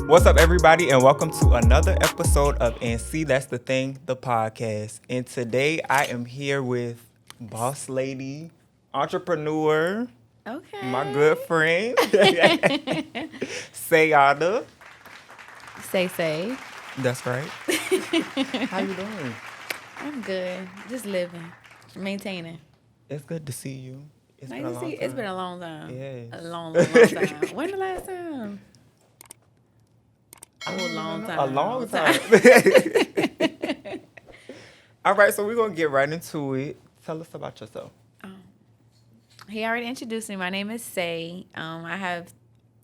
What's up, everybody, and welcome to another episode of And See That's the Thing, the podcast. And today I am here with boss lady, entrepreneur, Okay. my good friend, Sayada. Say. That's right. How you doing? I'm good. Just living. Maintaining. It's good to see you. It's Nice been a to long see. time. It's been a long time. Yes. A long time. When the last time? I Oh, don't a long even know. time. A long time. All right, so we're going to get right into it. Tell us about yourself. He already introduced me. My name is Say. I have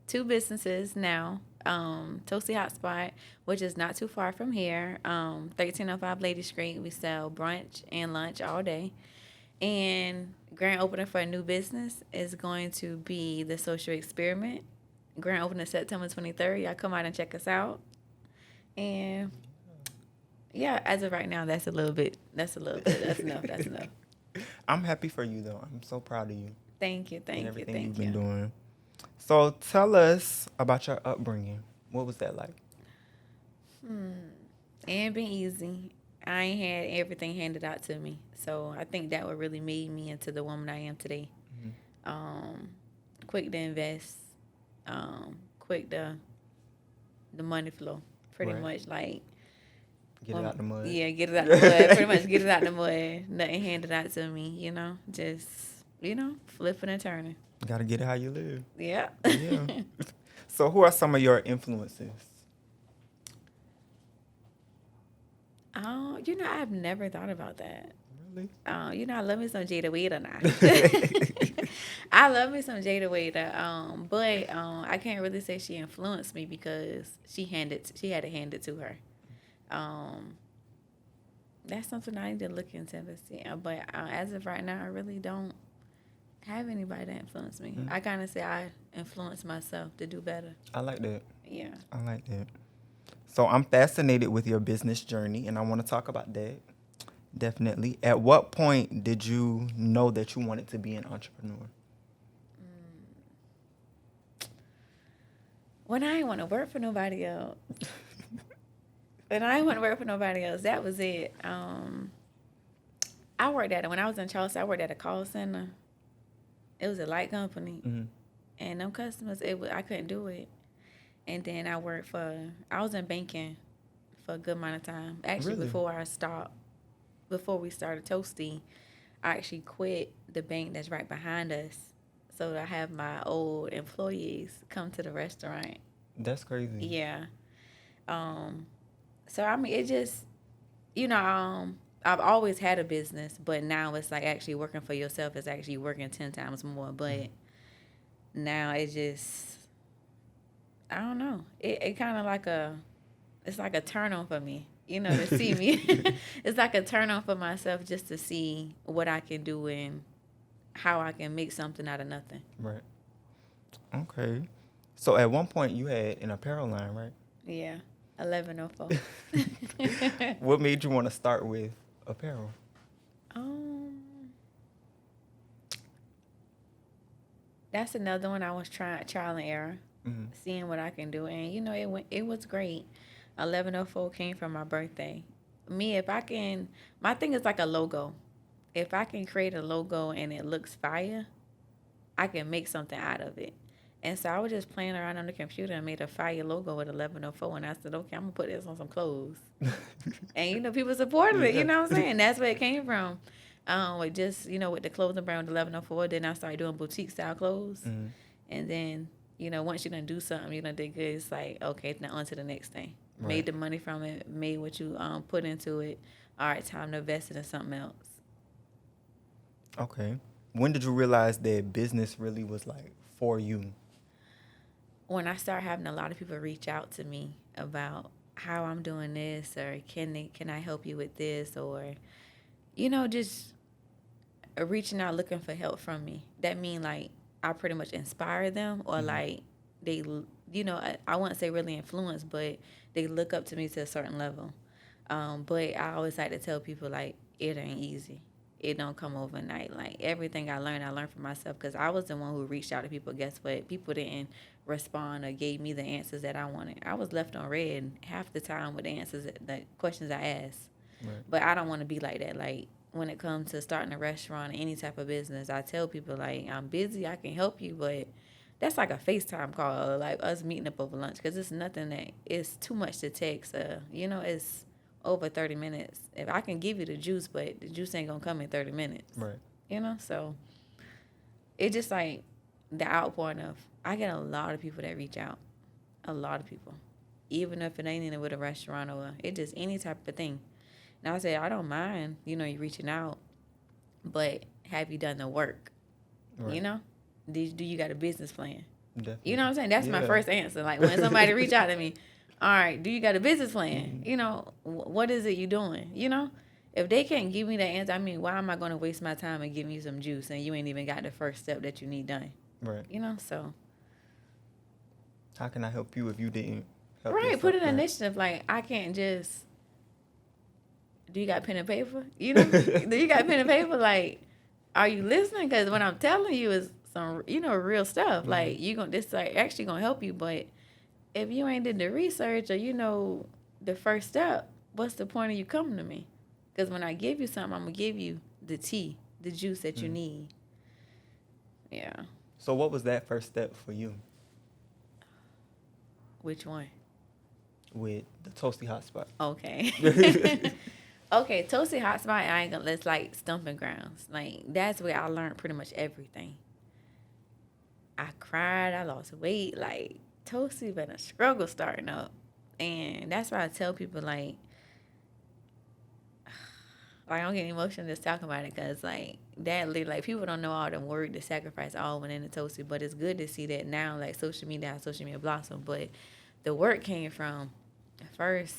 two businesses now. Toasty Hot Spot, which is not too far from here. 1305 Lady Street. We sell brunch and lunch all day. And grand opening for a new business is going to be the Social Experiment. Grand opening September 23rd. Y'all come out and check us out. And yeah, as of right now, that's enough. That's enough. I'm happy for you, though. I'm so proud of you. Thank you. And everything you've been doing. So tell us about your upbringing. What was that like? It ain't been easy. I ain't had everything handed out to me. So I think that what really made me into the woman I am today. Mm-hmm. Quick to invest. Quick to the money flow. Pretty much like get it out the mud. Yeah, get it out the mud. Pretty much get it out the mud. Nothing handed out to me, Just, flipping and turning. Gotta get it how you live. Yeah. Yeah. So who are some of your influences? I've never thought about that. Really? I love me some Jada Waiter now. I love me some Jada Waiter. But I can't really say she influenced me because she had it handed to her. That's something I need to look into and see. But as of right now, I really don't have anybody that influenced me. I kind of say I influence myself to do better. I like that. Yeah. I like that. So I'm fascinated with your business journey, and I want to talk about that. Definitely. At what point did you know that you wanted to be an entrepreneur? When I didn't want to work for nobody else. That was it. When I was in Charleston, I worked at a call center. It was a light company. Mm-hmm. And them customers, I couldn't do it. And then I was in banking for a good amount of time. Actually, really? Before we started Toasty, I actually quit the bank that's right behind us so I have my old employees come to the restaurant. That's crazy. Yeah. So, it just, I've always had a business, but now it's like actually working for yourself is actually working 10 times more. But now it just, I don't know. It kind of it's like a turn on for me, to see me. It's like a turn on for myself just to see what I can do and how I can make something out of nothing. Right. Okay. So at one point you had an apparel line, right? Yeah. 1104. What made you want to start with apparel? That's another one I was trial and error, seeing what I can do, and it was great. 1104 came from my birthday. My thing is like a logo. If I can create a logo and it looks fire, I can make something out of it. And so I was just playing around on the computer and made a fire logo with 1104. And I said, okay, I'm going to put this on some clothes. And, people supported it. You know what I'm saying? That's where it came from. With just, with the clothing brand 1104. Then I started doing boutique style clothes. Mm-hmm. And then, once you done do something, you done did good. It's like, okay, now on to the next thing. Right. Made the money from it. Made what you put into it. All right, time to invest it in something else. Okay. When did you realize that business really was like for you? When I start having a lot of people reach out to me about how I'm doing this, or can I help you with this, or just reaching out looking for help from me. That mean like I pretty much inspire them, or like they I wouldn't say really influence, but they look up to me to a certain level. But I always like to tell people like it ain't easy. it don't come overnight. Like everything I learned for myself because I was the one who reached out to people. Guess what? People didn't respond or gave me the answers that I wanted. I was left on red half the time with the answers, the questions I asked. Right. But I don't want to be like that. Like when it comes to starting a restaurant or any type of business, I tell people like I'm busy, I can help you, but that's like a FaceTime call, or like us meeting up over lunch, because it's nothing that it's too much to text. It's over 30 minutes. If I can give you the juice, but the juice ain't gonna come in 30 minutes. Right. So it's just like the outpouring of, I get a lot of people that reach out. A lot of people. Even if it ain't in with a restaurant or it just any type of thing. And I say, I don't mind, you reaching out, but have you done the work? Right. Do you got a business plan? Definitely. You know what I'm saying? That's my first answer. Like when somebody reach out to me, all right, do you got a business plan? Mm-hmm. What is it you doing? If they can't give me that answer, I mean, why am I going to waste my time and give you some juice and you ain't even got the first step that you need done? Right. So. How can I help you if you didn't help right, yourself? Put an initiative. Like, I can't just, do you got pen and paper? Do you got pen and paper? Like, are you listening? Because what I'm telling you is some, real stuff. Mm-hmm. Like, this is actually going to help you, but if you ain't did the research or the first step, what's the point of you coming to me? Because when I give you something, I'm going to give you the tea, the juice that you need. Yeah. So what was that first step for you? Which one? With the Toasty Hot Spot. Okay. Okay, Toasty Hot Spot, I ain't gonna, let's like stomping grounds. Like, that's where I learned pretty much everything. I cried, I lost weight, like, Toasty been a struggle starting up. And that's why I tell people, like I don't get emotional just talking about it, because, like, that, like, people don't know all the work, the sacrifice all went into Toasty, but it's good to see that now, like, social media blossom, but the work came from, first,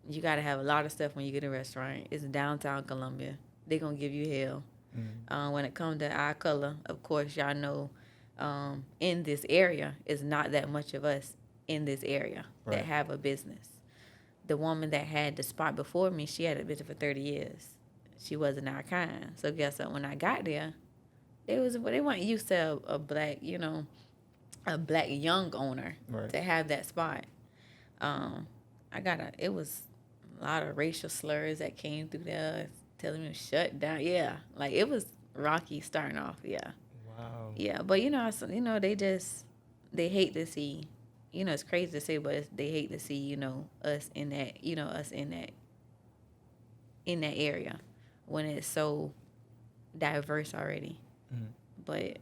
you got to have a lot of stuff when you get a restaurant. It's in downtown Columbia. They're going to give you hell. Mm-hmm. When it comes to eye color, of course, y'all know, in this area, it's not that much of us in this area that have a business. The woman that had the spot before me, she had a business for 30 years. She wasn't our kind. So guess what? When I got there, they weren't used to a black, a black young owner to have that spot. It was a lot of racial slurs that came through there, telling me to shut down. Yeah, like it was rocky starting off. Yeah. Wow. Yeah, but they hate to see. It's crazy to say, but they hate to see us in that area when it's so diverse already. Mm-hmm. But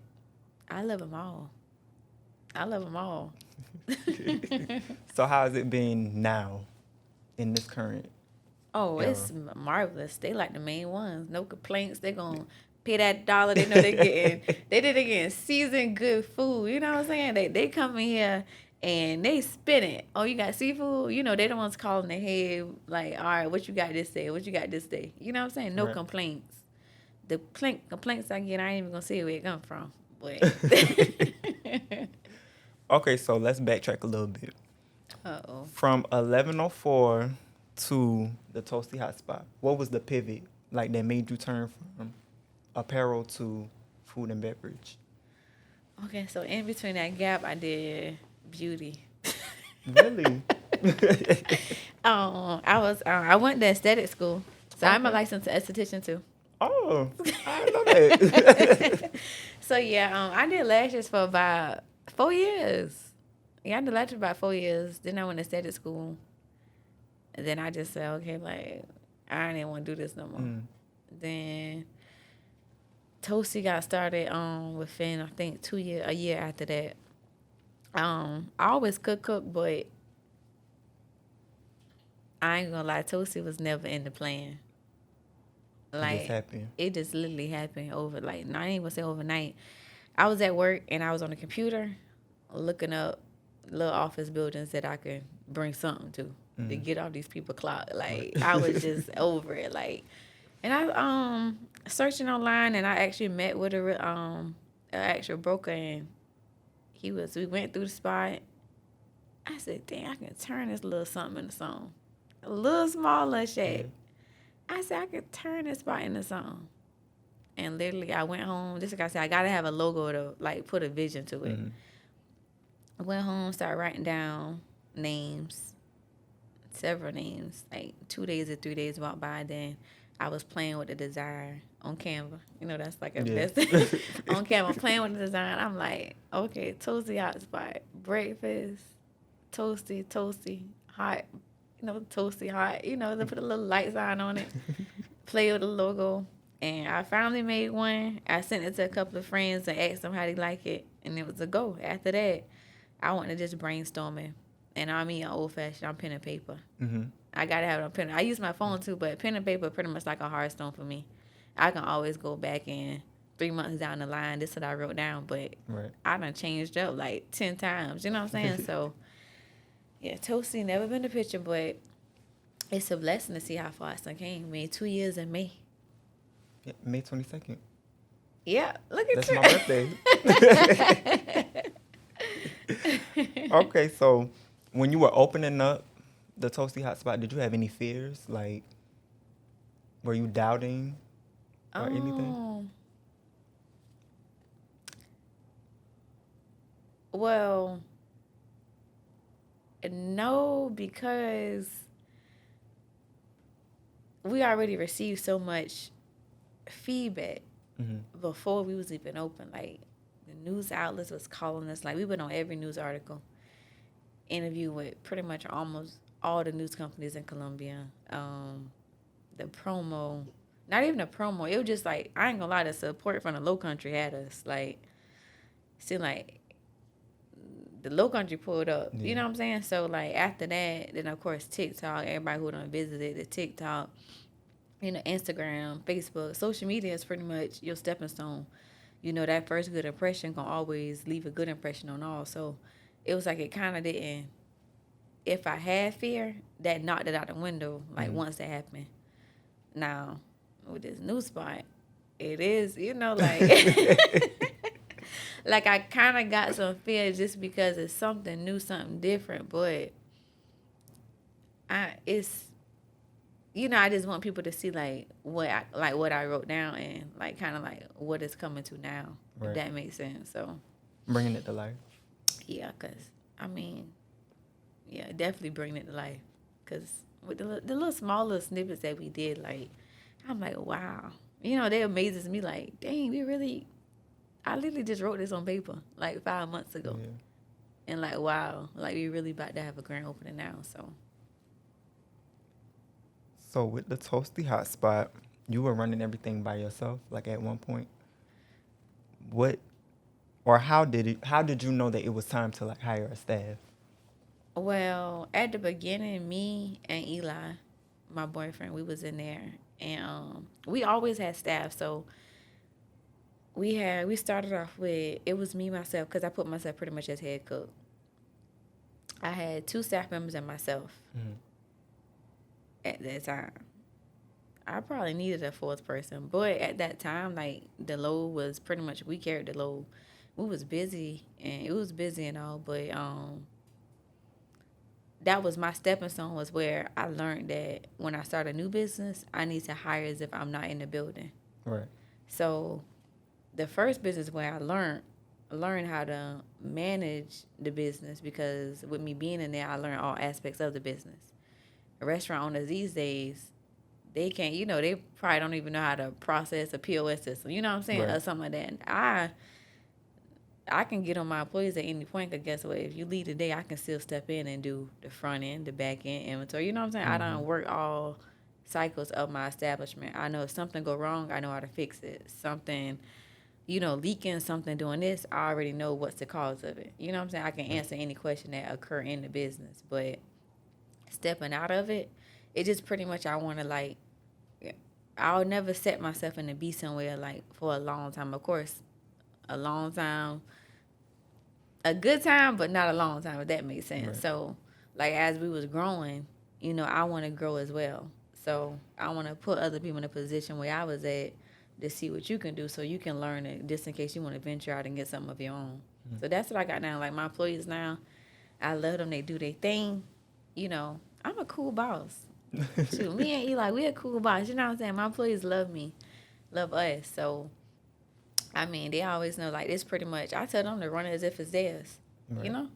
I love them all. So how has it been now in this current era? It's marvelous. They like the main ones. No complaints. They're going to pay that $1. They know they're getting seasoned good food. You know what I'm saying? They come in here and they spin it. Oh, you got seafood? They the ones calling ahead, like, all right, what you got this day? What you got this day? You know what I'm saying? No complaints. The complaints I get, I ain't even going to see where it come from. But Okay, so let's backtrack a little bit. Uh-oh. From 1104 to the Toasty Hot Spot, what was the pivot like that made you turn from apparel to food and beverage? Okay, so in between that gap, I did beauty. Really? I went to aesthetic school, so I'm a licensed esthetician too. Oh, I know that. So yeah, I did lashes for about 4 years. Yeah, I did lashes for about 4 years. Then I went to aesthetic school. And then I just said, okay, like, I didn't want to do this no more. Then Toasty got started within, I think, a year after that. I always cook, but I ain't gonna lie, Toasty was never in the plan. Like, it just happened. It just literally happened I ain't gonna say overnight. I was at work and I was on the computer looking up little office buildings that I could bring something to get all these people clock. Like, I was just over it. Like, and I searching online, and I actually met with an actual broker, and we went through the spot. I said, dang, I can turn this little something into something. A little small little shack. I said, I could turn this spot into something. And literally, I went home. Just like I said, I gotta have a logo to like put a vision to it. I went home, started writing down names, several names. Like 2 days or 3 days went by. Then I was playing with the design on Canva. You know, that's like a best on Canva. Playing with the design. I'm like, okay, Toasty Hot Spot, breakfast, toasty, hot. You know, toasty hot. You know, they put a little light sign on it. Play with the logo. And I finally made one. I sent it to a couple of friends and asked them how they like it. And it was a go. After that, I went to just brainstorming. And I mean, old fashioned, I'm pen and paper. I got to have it on pen. I use my phone too, but pen and paper pretty much like a hard stone for me. I can always go back and 3 months down the line, this is what I wrote down. But I done changed up like 10 times. You know what I'm saying? So, yeah, Toasty never been a picture, but it's a blessing to see how far I came. I mean, 2 years in May. Yeah, May 22nd. Yeah, look at That's you. my birthday. Okay, so when you were opening up the Toasty Hot Spot, did you have any fears? Like, were you doubting or anything? Well, no, because we already received so much feedback before we was even open. Like, the news outlets was calling us. Like, we went on every news article, interview with pretty much almost all the news companies in Colombia. The promo, not even a promo. It was just like, I ain't gonna lie, the support from the Low Country had us. Like, seemed like the Low Country pulled up. Yeah. You know what I'm saying? So, like, after that, then, of course, TikTok, everybody who done visited the TikTok, you know, Instagram, Facebook, social media is pretty much your stepping stone. You know, that first good impression can always leave a good impression on all. So, it was like it kind of didn't, if I had fear, that knocked it out the window, like, once that happened. Now, with this new spot, it is, you know, like, like I kind of got some fear just because it's something new, something different, but it's, you know, I just want people to see like what I wrote down and like kind of like what it's coming to now, if that makes sense. So bringing it to life. Yeah, cause I mean, yeah, definitely bringing it to life. Cause with the little smaller snippets that we did, like I'm like, wow, you know, they amazes me. Like, dang, I literally just wrote this on paper like 5 months ago, and like, wow, like we really about to have a grand opening now. So with the Toasty Hot Spot, you were running everything by yourself, like at one point. How did you know that it was time to like hire a staff? Well, at the beginning, me and Eli, my boyfriend, we was in there, and we always had staff. So we started off with, it was me, myself, because I put myself pretty much as head cook. I had 2 staff members and myself at that time. I probably needed a 4th person, but at that time, like the load was pretty much, we carried the load. We was busy, and it was busy and all, but that was my stepping stone, was where I learned that when I start a new business, I need to hire as if I'm not in the building. Right. So the first business where I learned how to manage the business, because with me being in there, I learned all aspects of the business. Restaurant owners these days, they can't, you know, they probably don't even know how to process a POS system, you know what I'm saying, or something like that. And I can get on my employees at any point, because guess what? If you leave today, I can still step in and do the front end, the back end, inventory. You know what I'm saying? I don't work all cycles of my establishment. I know if something go wrong, I know how to fix it. Something, you know, leaking, something doing this, I already know what's the cause of it. You know what I'm saying? I can answer any question that occur in the business. But stepping out of it, it just pretty much, I want to like, I'll never set myself in to be somewhere like for a long time. Of course, a long time, a good time, but not a long time, if that makes sense. Right. So, like, as we was growing, you know, I want to grow as well. So, I want to put other people in a position where I was at to see what you can do, so you can learn it, just in case you want to venture out and get something of your own. So, that's what I got now. Like, my employees now, I love them. They do their thing. You know, I'm a cool boss. Shoot, me and Eli, we a cool boss. You know what I'm saying? My employees love me. love us. So, I mean, they always know, like, it's pretty much, I tell them to run it as if it's theirs, Right. you know?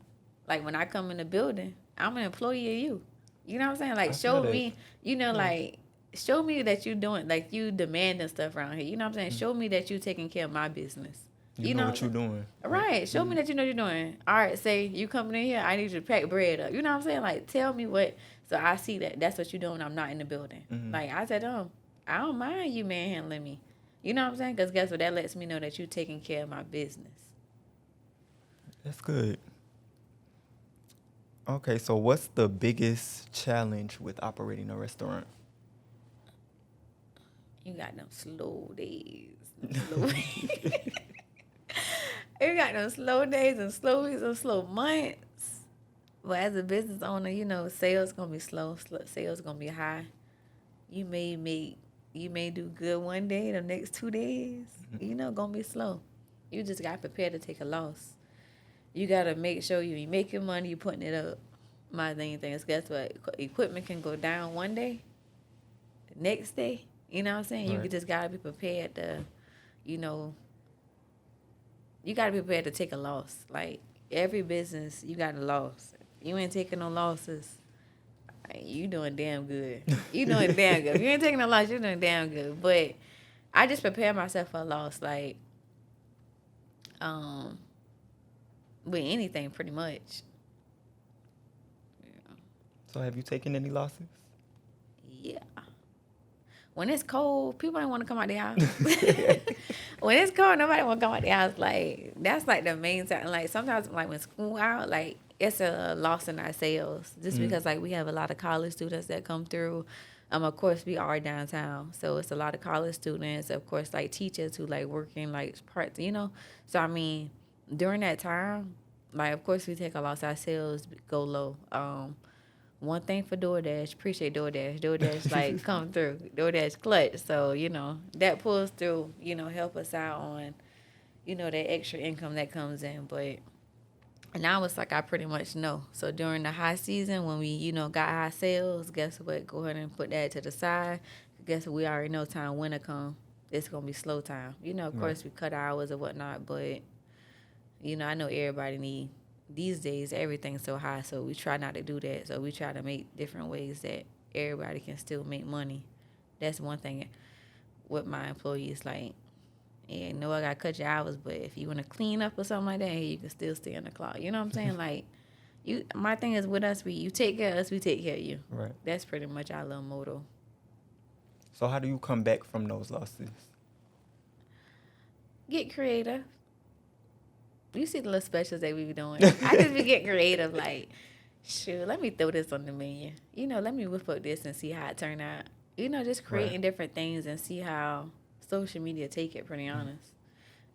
Like, when I come in the building, I'm an employee of you. You know what I'm saying? Like, I feel show that. me, like, show me that you doing, like, you demanding stuff around here. You know what I'm saying? Show me that you taking care of my business. You know what you're doing. Right. Show me that you know what you're doing. All right, say you coming in here, I need you to pack bread up. You know what I'm saying? Like, tell me what. So I see that. That's what you're doing. I'm not in the building. Like, I said, I don't mind you manhandling me. You know what I'm saying? Because guess what? That lets me know that you're taking care of my business. That's good. Okay, so what's the biggest challenge with operating a restaurant? You got them slow days. You got them slow days and slow weeks and slow months. But as a business owner, you know, sales gonna be slow. Sales gonna be high. You may do good one day, the next 2 days, you know, gonna be slow. You just got prepared to take a loss. You gotta make sure you making money, you putting it up. My main thing is, guess what? Equipment can go down one day, the next day. You know what I'm saying? Right. You just gotta be prepared to, you know, you gotta be prepared to take a loss. Like, every business, you got a loss. You ain't taking no losses. You doing damn good. You doing damn good. If you ain't taking a loss, you're doing damn good. But I just prepare myself for a loss, like, with anything pretty much. Yeah. So have you taken any losses? Yeah. When it's cold, people don't want to come out the house. When it's cold, nobody want to come out the house. Like, that's like the main time. Like, sometimes, like, when school out, like, it's a loss in our sales. Just because, like, we have a lot of college students that come through. Of course, we are downtown. So it's a lot of college students. Of course, like, teachers who, like, working, like, part, you know. So, I mean, during that time, like, of course, we take a loss. Our sales go low. One thing for DoorDash, appreciate DoorDash. DoorDash, like, come through. DoorDash clutch. So, you know, that pulls through, you know, help us out on, you know, that extra income that comes in. But now it's like I pretty much know. So during the high season, when we, you know, got high sales, guess what? Go ahead and put that to the side. Guess what? We already know time winter come. It's going to be slow time. You know, of course, we cut hours or whatnot. But, you know, I know everybody need. These days, everything's so high, so we try not to do that. So we try to make different ways that everybody can still make money. That's one thing with my employees. Like, yeah, no, I got to cut your hours, but if you want to clean up or something like that, hey, you can still stay on the clock. You know what I'm saying? Like, my thing is with us, you take care of us, we take care of you. Right. That's pretty much our little motto. So how do you come back from those losses? Get creative. You see the little specials that we be doing. I just be getting creative, like, shoot, let me throw this on the menu. You know, let me whip up this and see how it turn out. You know, just creating different things and see how social media take it, pretty honest.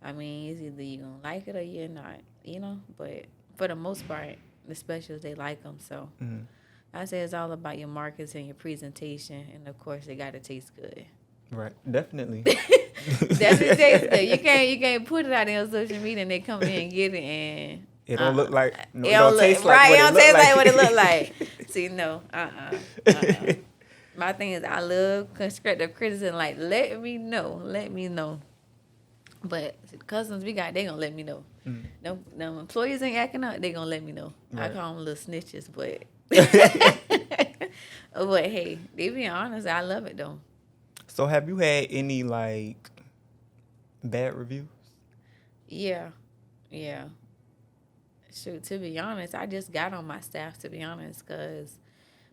I mean, it's either you gonna like it or you're not, you know. But for the most part, the specials, they like them. So I say it's all about your markets and your presentation. And, of course, it got to taste good. Right. Definitely. Definitely taste good. You can't put it out there on social media and they come in and get it and it don't look like, no, it it don't taste like what it don't taste like what it look like. like. See, no, My thing is, I love constructive criticism. Like, let me know. But the customers we got, they gonna let me know. Them employees ain't acting up, they gonna let me know. Right. I call them little snitches, but but hey, they being honest, I love it though. So have you had any, like, bad reviews? Yeah. Shoot, to be honest, I just got on my staff, to be honest, because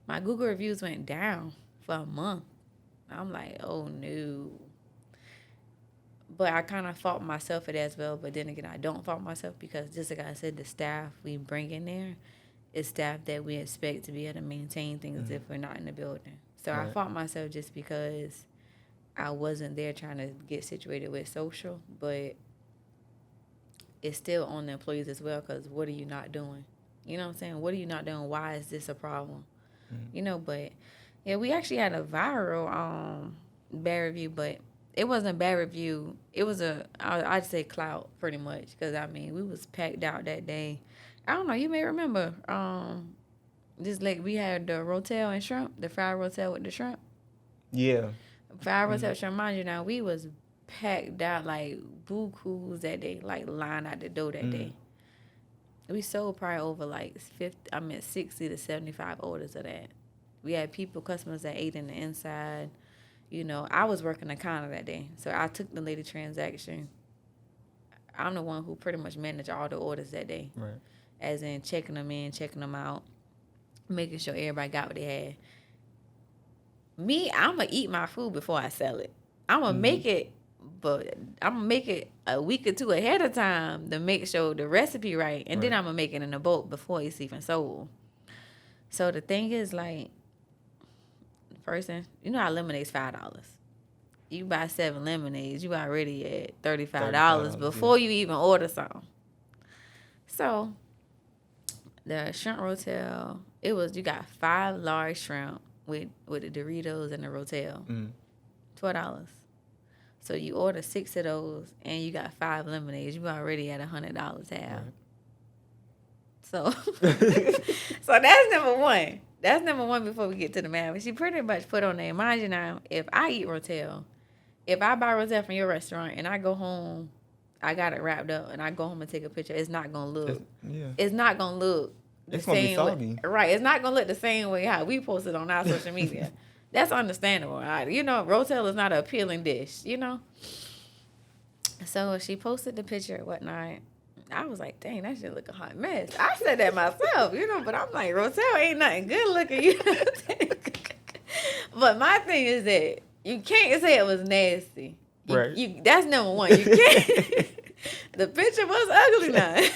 my Google reviews went down for a month. I'm like, oh, no. But I kind of fault myself for that as well. But then again, I don't fault myself because, just like I said, the staff we bring in there is staff that we expect to be able to maintain things if we're not in the building. So I fault myself just because I wasn't there trying to get situated with social, but it's still on the employees as well, because what are you not doing? You know what I'm saying? What are you not doing? Why is this a problem? You know, but yeah, we actually had a viral bad review, but it wasn't a bad review. It was I'd say clout pretty much, because I mean, we was packed out that day. I don't know, you may remember, just like we had the rotel and shrimp, the fried rotel with the shrimp. Yeah. Fried rotel shrimp, mind you, now we was packed out like bukus that day, like line out the door that day. We sold probably over like 60 to 75 orders of that. We had customers that ate in the inside. You know, I was working the counter that day, so I took the lady transaction. I'm the one who pretty much managed all the orders that day. Right. As in checking them in, checking them out, making sure everybody got what they had. Me, I'm going to eat my food before I sell it. I'm going to make it, but I'm going to make it a week or two ahead of time to make sure the recipe right. And then I'm going to make it in a bulk before it's even sold. So the thing is, like, person, you know how lemonade's $5. You buy 7 lemonades, you already at $35 before you even order some. So the shrimp rotel, you got 5 large shrimp with the Doritos and the rotel, $12. So you order 6 of those and you got 5 lemonades, you already at $100 half. Right. So that's number one. That's number one before we get to the math. She pretty much put on there. Mind you now, if I eat rotel, if I buy rotel from your restaurant and I go home, I got it wrapped up and I go home and take a picture, it's not going to look. It's not going to look the same way. Right. It's not going to look the same way how we post it on our social media. That's understandable. You know, rotel is not an appealing dish, you know. So she posted the picture and whatnot. I was like, dang, that shit look a hot mess. I said that myself, you know, but I'm like, rotel ain't nothing good looking, you know. But my thing is that you can't say it was nasty. Right. That's number one. You can't. The picture was ugly now.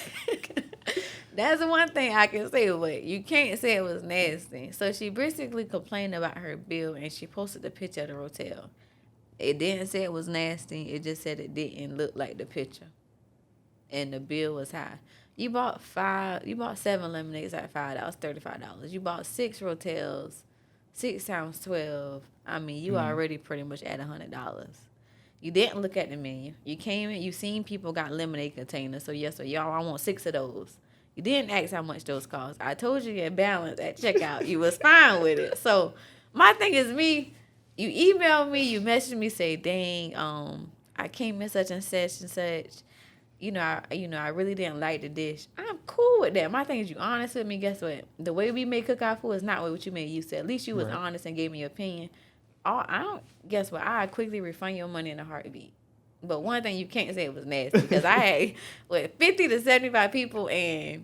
That's the one thing I can say, but you can't say it was nasty. So she basically complained about her bill, and she posted the picture of the rotel. It didn't say it was nasty. It just said it didn't look like the picture. And the bill was high. You bought 7 lemonades at $5, $35. You bought 6 rotels, 6 times 12. I mean, you already pretty much at $100. You didn't look at the menu. You came in, you seen people got lemonade containers. So yes, sir, y'all, I want 6 of those. You didn't ask how much those cost. I told you your balance at checkout. You was fine with it. So my thing is you email me, you message me, say, dang, I came in such and such and such. You know, I really didn't like the dish. I'm cool with that. My thing is you honest with me. Guess what? The way we may cook our food is not what you may used to. At least you was honest and gave me your opinion. Guess what? I quickly refund your money in a heartbeat. But one thing you can't say it was nasty because I had 50 to 75 people and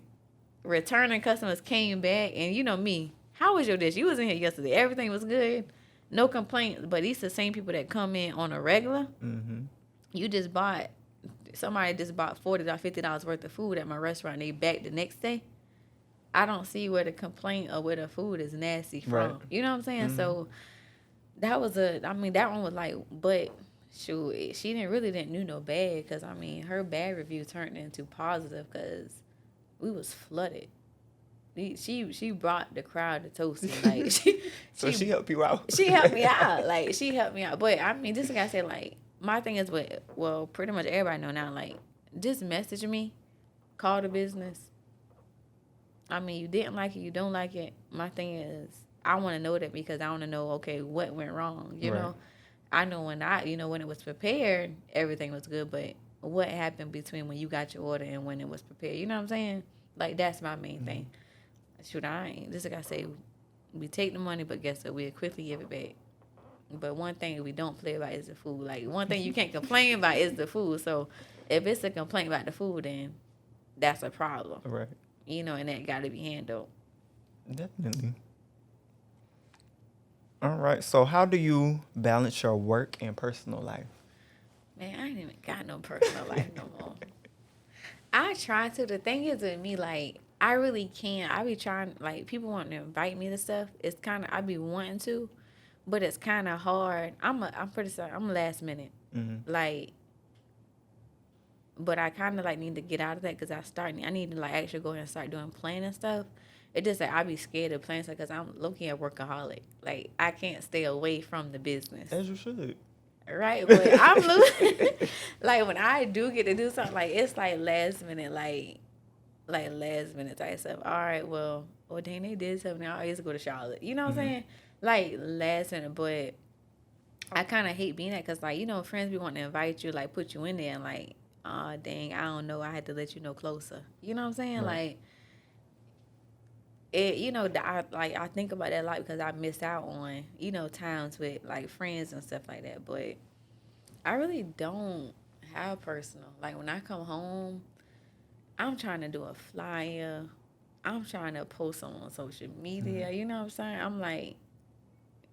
returning customers came back. And you know me, how was your dish? You was in here yesterday. Everything was good. No complaints. But these the same people that come in on a regular. Mm-hmm. Somebody just bought $40 or $50 worth of food at my restaurant. And they back the next day. I don't see where the complaint or where the food is nasty from. Right. You know what I'm saying? Mm-hmm. So that one was like, but shoot, she didn't do no bad because, I mean, her bad review turned into positive because we was flooded. She brought the crowd to Toasty. Like, she helped you out. She helped me out. Like, she helped me out. But, I mean, just like I said, like, my thing is, pretty much everybody know now, like, just message me, call the business. I mean, you didn't like it, you don't like it. My thing is, I want to know that because I want to know, okay, what went wrong, you know? I know when it was prepared, everything was good, but what happened between when you got your order and when it was prepared, you know what I'm saying? Like, that's my main thing. Shoot, just like I say, we take the money, but guess what? We'll quickly give it back. But one thing we don't play about is the food. Like, one thing you can't complain about is the food. So, if it's a complaint about the food, then that's a problem. Right. You know, and that got to be handled. Definitely. All right. So, how do you balance your work and personal life? Man, I ain't even got no personal life no more. I try to. The thing is with me, like, I really can't. I be trying, like, people want to invite me to stuff. It's kind of, I be wanting to. But it's kind of hard. I'm pretty sorry. I'm last minute. Mm-hmm. Like, but I kind of, like, need to get out of that because I need to, like, actually go ahead and start doing planning stuff. It just, like, I be scared of planning stuff because I'm low-key a workaholic. Like, I can't stay away from the business. As you should. Right? But I'm losing. Like, when I do get to do something, like, it's, like, last minute, like last minute type stuff. All right, well, dang, they did something. I used to go to Charlotte. You know what I'm saying? Like, last minute, but I kind of hate being that because, like, you know, friends be wanting to invite you, like, put you in there and, like, oh, dang, I don't know. I had to let you know closer. You know what I'm saying? Right. Like, it, you know, I think about that a lot because I miss out on, you know, times with, like, friends and stuff like that. But I really don't have personal. Like, when I come home, I'm trying to do a flyer. I'm trying to post them on social media. You know what I'm saying? I'm like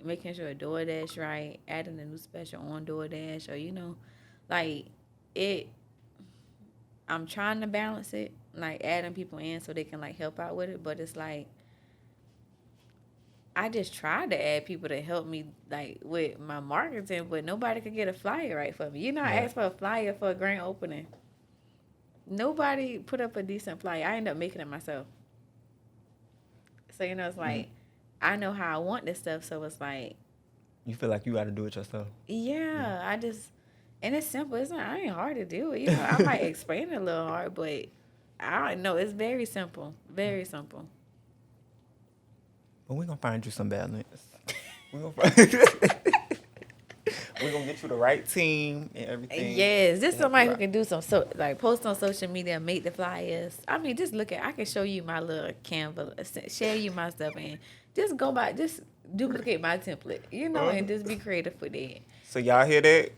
making sure DoorDash right, adding a new special on DoorDash, or you know, like it. I'm trying to balance it, like adding people in so they can like help out with it. But it's like I just tried to add people to help me like with my marketing, but nobody could get a flyer right for me. You know, I Right. asked for a flyer for a grand opening. Nobody put up a decent flyer. I ended up making it myself. So you know, it's Mm. like I know how I want this stuff. So it's like, You feel like you got to do it yourself. yeah, I just and it's simple. It's not. I ain't hard to do it. You know, I might explain it a little hard, but I don't know. It's very simple. Very simple. But we're going to find you some balance. We're going to find... We're going to get you the right team and everything. Yes, just Yeah, somebody who right. can do some so like post on social media, make the flyers. I mean, just look at. I can show you my little Canva, share you my stuff, and just go by, just duplicate my template, you know, and just be creative with it. So y'all hear that?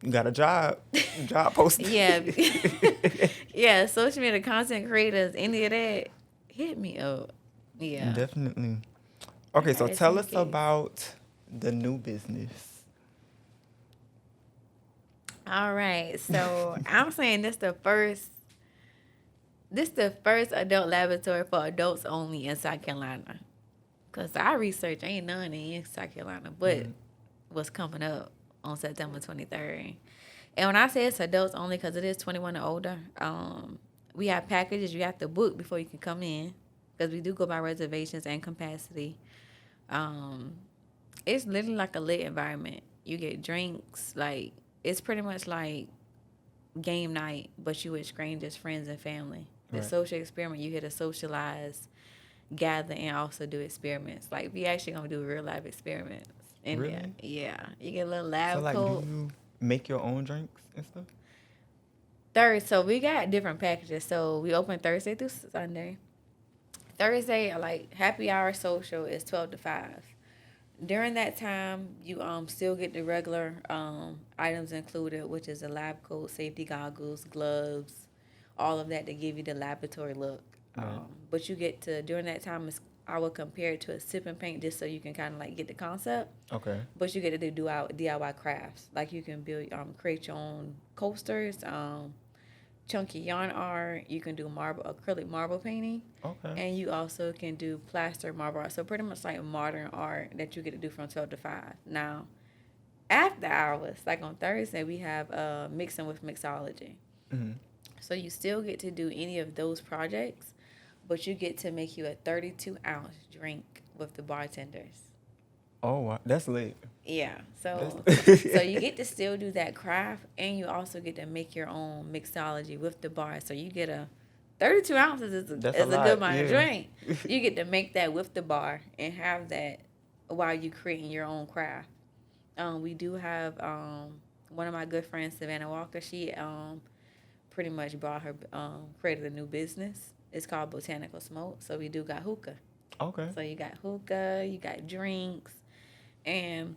You got a job. Job posting. Yeah, yeah. Social media content creators, any of that, hit me up. Yeah. Definitely. Okay, so got a tell us 10K. about the new business. All right. So I'm saying this the first adult laboratory for adults only in South Carolina. Cause I researched ain't none in South Carolina, but what's coming up on September 23rd. And when I say it's adults only, cause it is 21 and older. We have packages you have to book before you can come in, cause we do go by reservations and capacity. Um, it's literally like a lit environment. You get drinks, like it's pretty much like game night, but you with strangers, friends, and family. The Right. social experiment, you get to socialize, gather, and also do experiments. Like we actually gonna do real life experiments in there. Really? Yeah, you get a little lab So, like, coat. do you make your own drinks and stuff? So we got different packages. So we open Thursday through Sunday. Thursday, like happy hour social is 12 to 5. During that time, you still get the regular items included, which is a lab coat, safety goggles, gloves, all of that to give you the laboratory look. Right. But you get to during that time, I would compare it to a sip and paint just so you can kind of like get the concept. Okay. But you get to do DIY crafts, like you can build create your own coasters, chunky yarn art. You can do acrylic marble painting. Okay. And you also can do plaster marble art. So pretty much like modern art that you get to do from 12 to 5. Now, after hours, like on Thursday, we have mixing with mixology. Mm-hmm. So you still get to do any of those projects, but you get to make you a 32-ounce drink with the bartenders. Oh, wow. That's lit. Yeah. So you get to still do that craft, and you also get to make your own mixology with the bar. So you get 32 ounces is a That's a lot, good amount of yeah. drink. You get to make that with the bar and have that while you creating your own craft. We do have one of my good friends, Savannah Walker. She pretty much created a new business. It's called Botanical Smoke. So we do got hookah. Okay. So you got hookah, you got drinks, and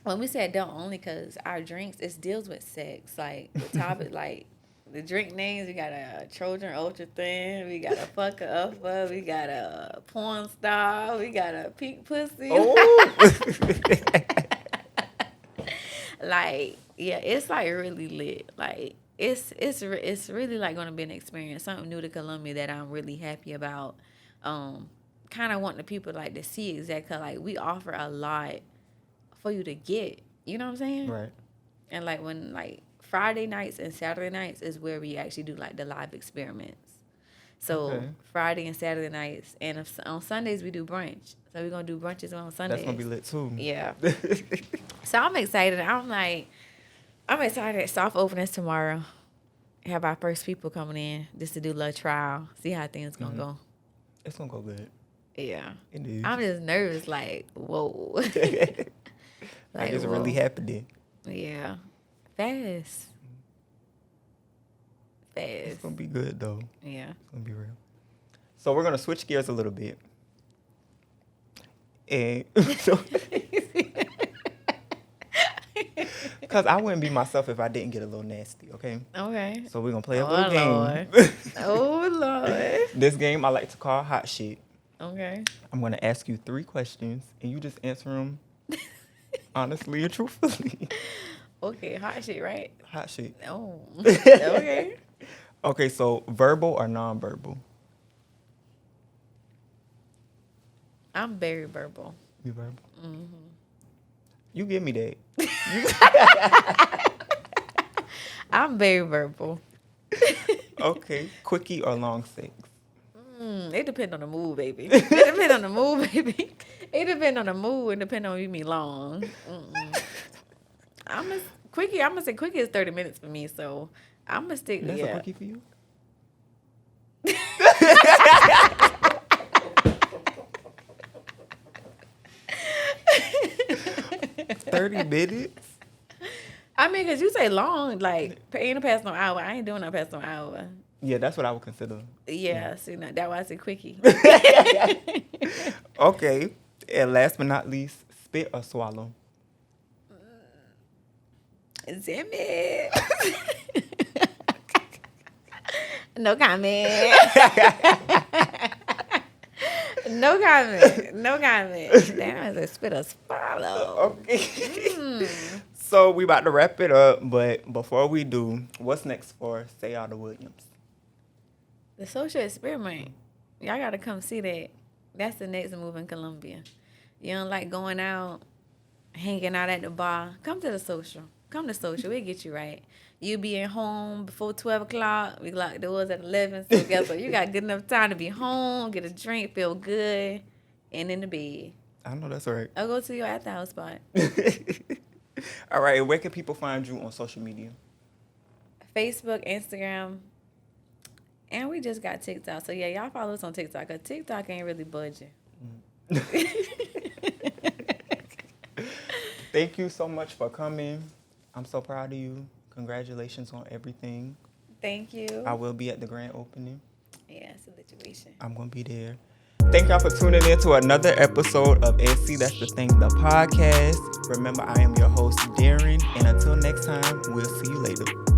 when we say adult only, because our drinks it deals with sex. Like the topic, like the drink names, we got a Trojan Ultra Thin, we got a Fucker Upper, we got a Porn Star, we got a Pink Pussy. Oh. Like yeah, it's like really lit. Like it's really like gonna be an experience, something new to Columbia that I'm really happy about. Kind of want the people like to see exactly like we offer a lot for you to get. You know what I'm saying? Right. And like when like Friday nights and Saturday nights is where we actually do like the live experiments. So Okay. Friday and Saturday nights, and on Sundays we do brunch. So we're gonna do brunches on Sundays. That's gonna be lit too. Yeah. So I'm excited. I'm excited. Soft openings tomorrow. Have our first people coming in just to do a little trial, see how things gonna go. It's gonna go good. Yeah. It is. I'm just nervous, like, whoa. Like it's really happening. Yeah. Fast. It's gonna be good though. Yeah. It's gonna be real. So we're gonna switch gears a little bit. And because I wouldn't be myself if I didn't get a little nasty, okay? Okay. So we're gonna play a little game. Lord. Oh Lord. This game I like to call Hot Shit. Okay. I'm gonna ask you 3 questions and you just answer them honestly and truthfully. Okay, hot shit, right? Hot shit. Oh. Okay. Okay, so verbal or non-verbal? I'm very verbal. You verbal? Mm-hmm. You give me that. I'm very verbal. Okay, quickie or long sex? It depends on the mood, baby. It depends on the mood, baby. It depends on the mood. It depends on you mean long. I'm gonna say quickie is 30 minutes for me, so I'm gonna stick. That's a quickie for you? 30 minutes? I mean, because you say long, like, ain't no past no hour. I ain't doing no past no hour. Yeah, that's what I would consider. Yeah, see, that's why I say quickie. Okay, and last but not least, spit or swallow? Damn it. No comment. No comment. No comment. Damn, it's a spit or swallow. Okay. So we about to wrap it up, but before we do, what's next for Sai Williams? The social experiment. Y'all got to come see that. That's the next move in Columbia. You don't like going out, hanging out at the bar. Come to the social. Come to social. We'll get you right. You be at home before 12 o'clock. We lock doors at 11. So guess what? You got good enough time to be home, get a drink, feel good, and in the bed. I know that's right. I'll go to your at the Hotspot. All right. Where can people find you on social media? Facebook, Instagram, and we just got TikTok. So, yeah, y'all follow us on TikTok, because TikTok ain't really budging. Thank you so much for coming. I'm so proud of you. Congratulations on everything. Thank you. I will be at the grand opening. Yeah, it's a situation. I'm going to be there. Thank y'all for tuning in to another episode of SC That's the Thing, the podcast. Remember, I am your host, Darynn. And until next time, we'll see you later.